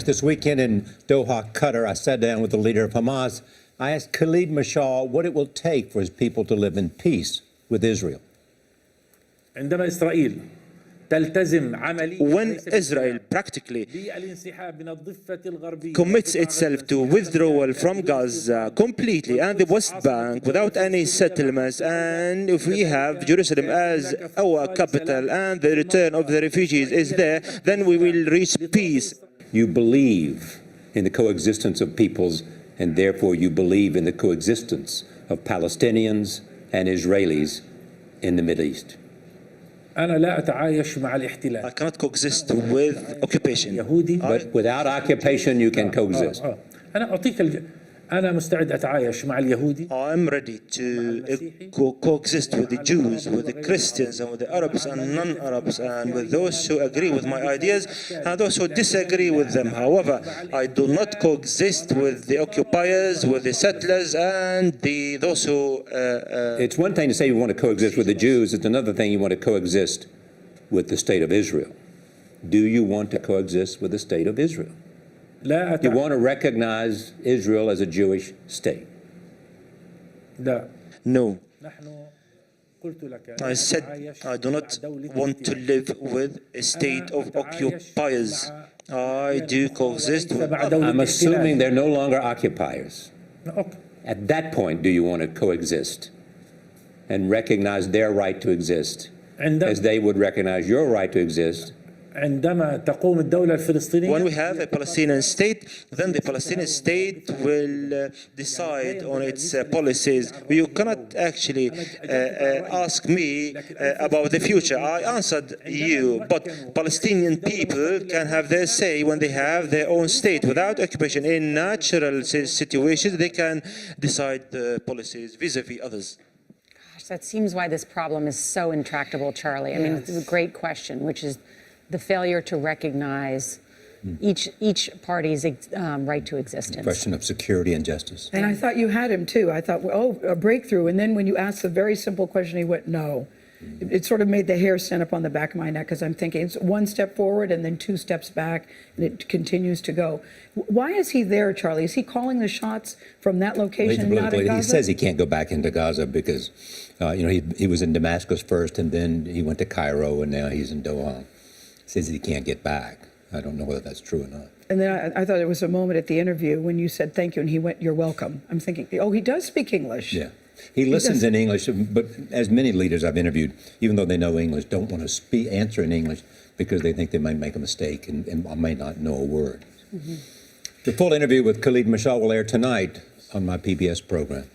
This weekend in Doha, Qatar, I sat down with the leader of Hamas. I asked Khalid Mashal what it will take for his people to live in peace with Israel. عندما إسرائيل تلتزم عمليا When Israel practically commits itself to withdrawal from Gaza completely and the West Bank without any settlements, and if we have Jerusalem as our capital and the return of the refugees is there, then we will reach peace. You believe in the coexistence of peoples, and therefore you believe in the coexistence of Palestinians and Israelis in the Middle East. I cannot coexist with occupation. But without occupation, you can coexist. I'm ready to coexist with the Jews, with the Christians, and with the Arabs and non-Arabs, and with those who agree with my ideas and those who disagree with them. However, I do not coexist with the occupiers, with the settlers, and those who... It's one thing to say you want to coexist with the Jews. It's another thing you want to coexist with the state of Israel. Do you want to coexist with the state of Israel? You want to recognize Israel as a Jewish state? No. I said I do not want to live with a state of occupiers. I do coexist with... I'm assuming they're no longer occupiers. At that point, do you want to coexist and recognize their right to exist as they would recognize your right to exist? When we have a Palestinian state, then the Palestinian state will decide on its policies. You cannot actually ask me about the future. I answered you, but Palestinian people can have their say when they have their own state without occupation. In natural situations, they can decide the policies vis-a-vis others. Gosh, that seems why this problem is so intractable, Charlie. I mean, it's a great question, which is the failure to recognize each party's right to existence. Question of security and justice. And I thought you had him too. I thought, oh, a breakthrough. And then when you asked the very simple question, he went, no. It sort of made the hair stand up on the back of my neck, because I'm thinking it's one step forward and then two steps back, and it continues to go. Why is he there, Charlie? Is he calling the shots from that location, not in Gaza? He says he can't go back into Gaza because, he was in Damascus first, and then he went to Cairo, and now he's in Doha. Says he can't get back. I don't know whether that's true or not. And then I thought there was a moment at the interview when you said thank you, and he went, you're welcome. I'm thinking, oh, he does speak English. Yeah. He listens in English, but as many leaders I've interviewed, even though they know English, don't want to answer in English because they think they might make a mistake and may not know a word. The full interview with Khalid Mashal will air tonight on my PBS program.